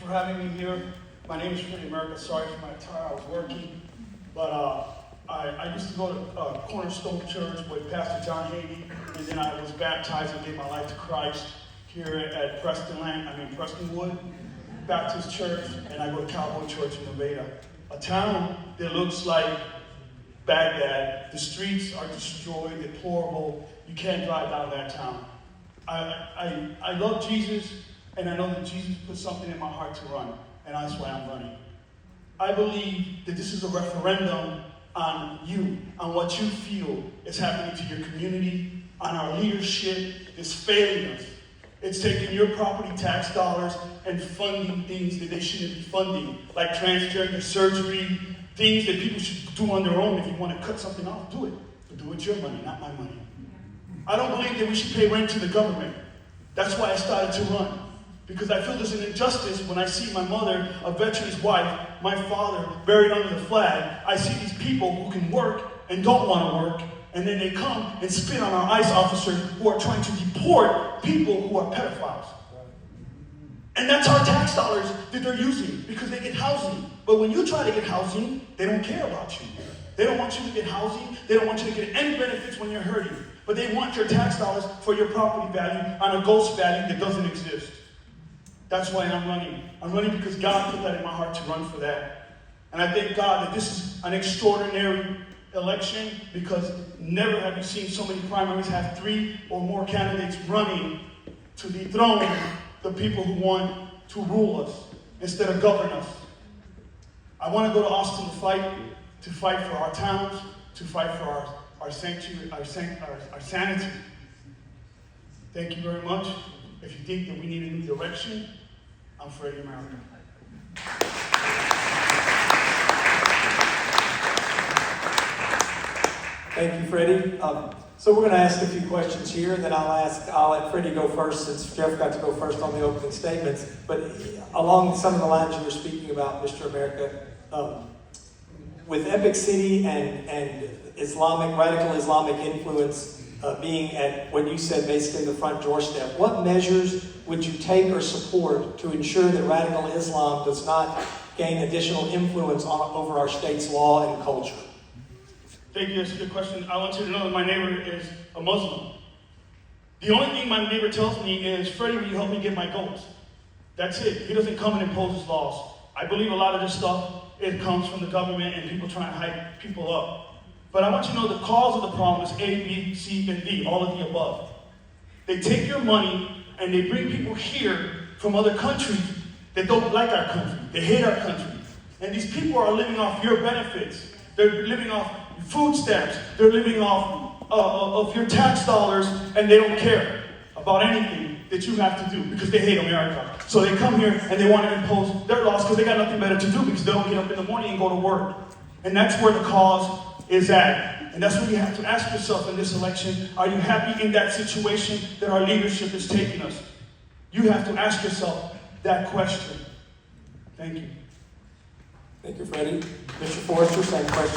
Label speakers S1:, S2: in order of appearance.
S1: for having me here. My name is Freddie America. Sorry for my attire. I was working. But I used to go to Cornerstone Church with Pastor John Haney, and then I was baptized and gave my life to Christ here at Prestonwood Baptist Church, and I go to Cowboy Church in Nevada. A town that looks like Baghdad. The streets are destroyed, deplorable. You can't drive down that town. I love Jesus, and I know that Jesus put something in my heart to run, and that's why I'm running. I believe that this is a referendum on you, on what you feel is happening to your community, on our leadership is failing us. It's taking your property tax dollars and funding things that they shouldn't be funding, like transgender surgery, things that people should do on their own. If you want to cut something off, do it. But do it with your money, not my money. I don't believe that we should pay rent to the government. That's why I started to run. Because I feel there's an injustice when I see my mother, a veteran's wife, my father buried under the flag. I see these people who can work and don't want to work, and then they come and spit on our ICE officers who are trying to deport people who are pedophiles. And that's our tax dollars that they're using because they get housing. But when you try to get housing, they don't care about you. They don't want you to get housing. They don't want you to get any benefits when you're hurting. But they want your tax dollars for your property value on a ghost value that doesn't exist. That's why I'm running. I'm running because God put that in my heart to run for that. And I thank God that this is an extraordinary election because never have you seen so many primaries have 3 or more candidates running to dethrone the people who want to rule us instead of govern us. I want to go to Austin to fight for our towns, to fight for our sanctuary, our sanity. Thank you very much. If you think that we need a new direction, I'm Freddie America.
S2: Thank you, Freddie. So we're going to ask a few questions here, and then I'll let Freddie go first since Jeff got to go first on the opening statements. But along some of the lines you were speaking about, Mr. America, with Epic City and radical Islamic influence being at what you said basically the front doorstep, what measures would you take or support to ensure that radical Islam does not gain additional influence over our state's law and culture?
S1: Thank you, that's a good question. I want you to know that my neighbor is a Muslim. The only thing my neighbor tells me is, Freddie, will you help me get my goats? That's it. He doesn't come and impose his laws. I believe a lot of this stuff, it comes from the government and people trying to hype people up. But I want you to know the cause of the problem is A, B, C, and D, all of the above. They take your money and they bring people here from other countries that don't like our country. They hate our country. And these people are living off your benefits. They're living off food stamps. They're living off of your tax dollars, and they don't care about anything that you have to do because they hate America. So they come here and they want to impose their laws because they got nothing better to do because they don't get up in the morning and go to work. And that's where the cause is at. And that's what you have to ask yourself in this election. Are you happy in that situation that our leadership is taking us? You have to ask yourself that question. Thank you.
S2: Thank you, Freddie. Mr. Forrester, same question.